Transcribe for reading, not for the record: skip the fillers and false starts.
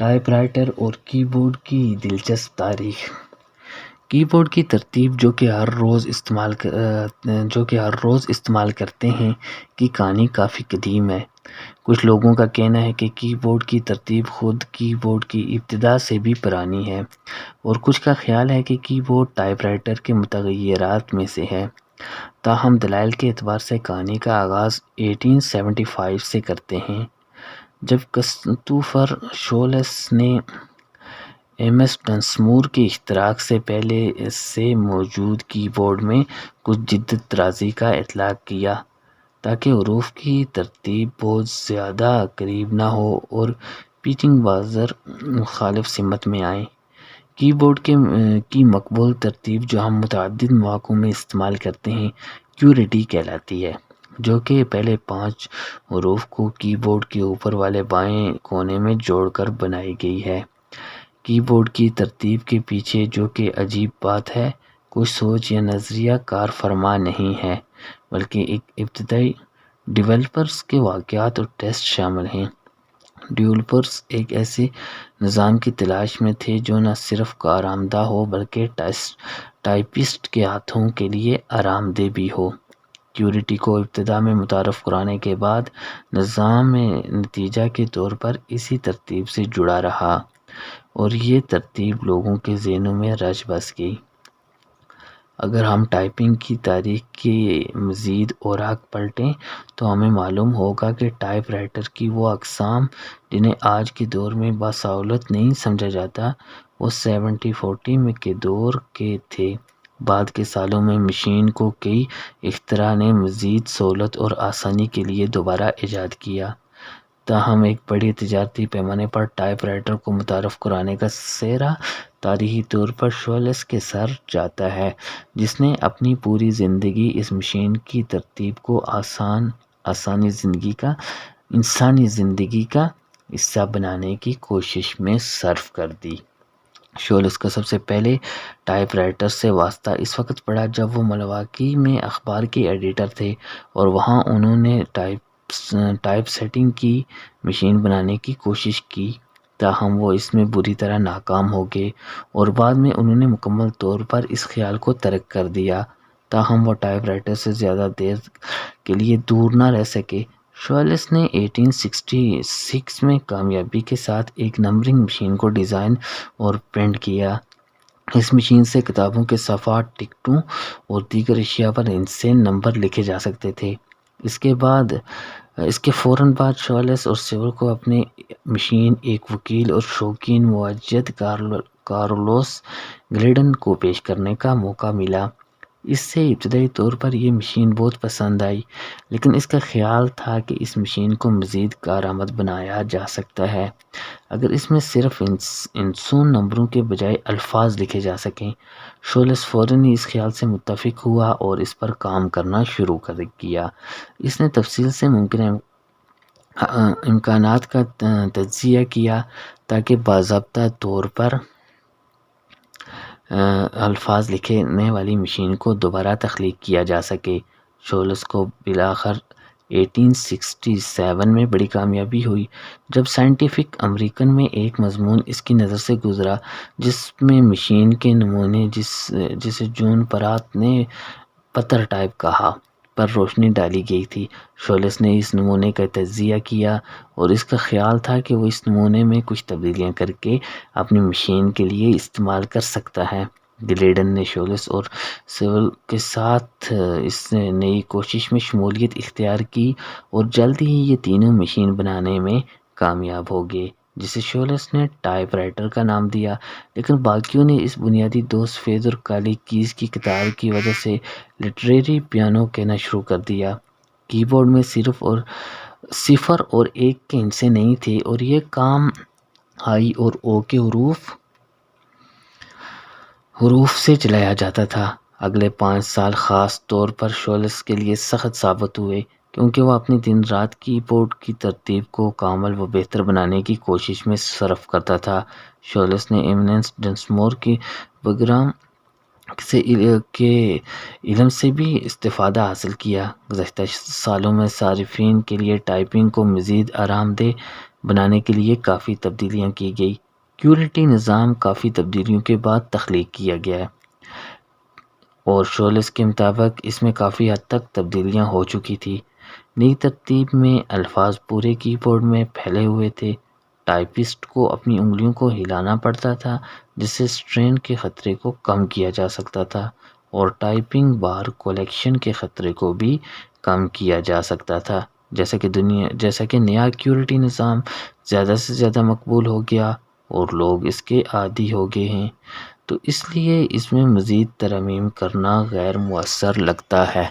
Type writer اور کی board کی دلچسپ تاریخ۔ کی بورڈ کی ترتیب جو کہ ہر روز استعمال کرتے ہیں کی کہانی کافی قدیم ہے۔ کچھ لوگوں کا کہنا ہے کہ کی بورڈ کی ترتیب خود کی بورڈ کی ابتدا سے بھی پرانی ہے، اور کچھ کا خیال ہے کہ کی بورڈ ٹائپ رائٹر کے متغیرات میں سے ہے۔ تاہم دلائل کے اعتبار سے کہانی کا آغاز 1875 سے کرتے ہیں، جب کرسٹوفر شولز نے ایم ایس ڈنسمور کے اشتراک سے پہلے سے موجود کی بورڈ میں کچھ جدت طرازی کا اطلاق کیا تاکہ حروف کی ترتیب بہت زیادہ قریب نہ ہو اور پیچنگ بازر مخالف سمت میں آئے۔ کی بورڈ کی مقبول ترتیب جو ہم متعدد مواقع میں استعمال کرتے ہیں QWERTY کہلاتی ہے، جو کہ پہلے 5 حروف کو کی بورڈ کے اوپر والے بائیں کونے میں جوڑ کر بنائی گئی ہے۔ کی بورڈ کی ترتیب کے پیچھے جو کہ عجیب بات ہے، کوئی سوچ یا نظریہ کار فرما نہیں ہے، بلکہ ایک ابتدائی ڈیولپرز کے واقعات اور ٹیسٹ شامل ہیں۔ ڈیولپرز ایک ایسے نظام کی تلاش میں تھے جو نہ صرف کارآمد ہو بلکہ ٹائپسٹ کے ہاتھوں کے لیے آرام دہ بھی ہو۔ QWERTY کو ابتدا میں متعارف کرانے کے بعد نظام نتیجہ کے طور پر اسی ترتیب سے جڑا رہا، اور یہ ترتیب لوگوں کے ذہنوں میں رچ بس گئی۔ اگر ہم ٹائپنگ کی تاریخ کے مزید اوراق پلٹیں تو ہمیں معلوم ہوگا کہ ٹائپ رائٹر کی وہ اقسام جنہیں آج کے دور میں بسہولت نہیں سمجھا جاتا، وہ 1740 کے دور کے تھے۔ بعد کے سالوں میں مشین کو کئی اختراع نے مزید سہولت اور آسانی کے لیے دوبارہ ایجاد کیا۔ تاہم ایک بڑے تجارتی پیمانے پر ٹائپ رائٹر کو متعارف کرانے کا سہرا تاریخی طور پر شولز کے سر جاتا ہے، جس نے اپنی پوری زندگی اس مشین کی ترتیب کو انسانی زندگی کا حصہ بنانے کی کوشش میں صرف کر دی۔ شولز کا سب سے پہلے ٹائپ رائٹر سے واسطہ اس وقت پڑا جب وہ ملواکی میں اخبار کے ایڈیٹر تھے، اور وہاں انہوں نے ٹائپ سیٹنگ کی مشین بنانے کی کوشش کی، تاہم وہ اس میں بری طرح ناکام ہو گئے، اور بعد میں انہوں نے مکمل طور پر اس خیال کو ترک کر دیا۔ تاہم وہ ٹائپ رائٹر سے زیادہ دیر کے لیے دور نہ رہ سکے۔ شولز نے 1866 میں کامیابی کے ساتھ ایک نمبرنگ مشین کو ڈیزائن اور پرنٹ کیا۔ اس مشین سے کتابوں کے صفحات، ٹکٹوں اور دیگر اشیاء پر سے نمبر لکھے جا سکتے تھے۔ اس کے فوراً بعد شولز اور سیول کو اپنی مشین ایک وکیل اور شوقین معجد کارلوس گلیڈن کو پیش کرنے کا موقع ملا۔ اس سے ابتدائی طور پر یہ مشین بہت پسند آئی، لیکن اس کا خیال تھا کہ اس مشین کو مزید کارآمد بنایا جا سکتا ہے اگر اس میں صرف انسون نمبروں کے بجائے الفاظ لکھے جا سکیں۔ شولز فوراً ہی اس خیال سے متفق ہوا اور اس پر کام کرنا شروع کیا۔ اس نے تفصیل سے ممکنہ امکانات کا تجزیہ کیا تاکہ باضابطہ طور پر الفاظ لکھنے والی مشین کو دوبارہ تخلیق کیا جا سکے۔ شولز کو بالآخر 1867 میں بڑی کامیابی ہوئی جب سائنٹیفک امریکن میں ایک مضمون اس کی نظر سے گزرا جس میں مشین کے نمونے جسے جون پرات نے پتر ٹائپ کہا پر روشنی ڈالی گئی تھی۔ شولز نے اس نمونے کا تجزیہ کیا اور اس کا خیال تھا کہ وہ اس نمونے میں کچھ تبدیلیاں کر کے اپنی مشین کے لیے استعمال کر سکتا ہے۔ گلیڈن نے شولز اور سیول کے ساتھ اس نئی کوشش میں شمولیت اختیار کی اور جلد ہی یہ تینوں مشین بنانے میں کامیاب ہو گئے، جسے شولز نے ٹائپ رائٹر کا نام دیا، لیکن باقیوں نے اس بنیادی 2 سفید اور کالی کیز کی قطار کی وجہ سے لٹریری پیانو کہنا شروع کر دیا۔ کی بورڈ میں 0 اور 1 کے ہندسے نہیں تھے اور یہ کام I اور O کے حروف سے چلایا جاتا تھا۔ اگلے 5 سال خاص طور پر شولز کے لیے سخت ثابت ہوئے کیونکہ وہ اپنی دن رات کی بورڈ کی ترتیب کو کامل و بہتر بنانے کی کوشش میں صرف کرتا تھا۔ شولز نے ایمنس ڈنسمور کے پروگرام کے علم سے بھی استفادہ حاصل کیا۔ گزشتہ سالوں میں صارفین کے لیے ٹائپنگ کو مزید آرام دہ بنانے کے لیے کافی تبدیلیاں کی گئی۔ QWERTY نظام کافی تبدیلیوں کے بعد تخلیق کیا گیا ہے، اور شولس کے مطابق اس میں کافی حد تک تبدیلیاں ہو چکی تھی۔ نئی ترتیب میں الفاظ پورے کی بورڈ میں پھیلے ہوئے تھے، ٹائپسٹ کو اپنی انگلیوں کو ہلانا پڑتا تھا جس سے اسٹرین کے خطرے کو کم کیا جا سکتا تھا، اور ٹائپنگ بار کولیکشن کے خطرے کو بھی کم کیا جا سکتا تھا۔ جیسا کہ نیا QWERTY نظام زیادہ سے زیادہ مقبول ہو گیا اور لوگ اس کے عادی ہو گئے ہیں، تو اس لیے اس میں مزید ترمیم کرنا غیر مؤثر لگتا ہے۔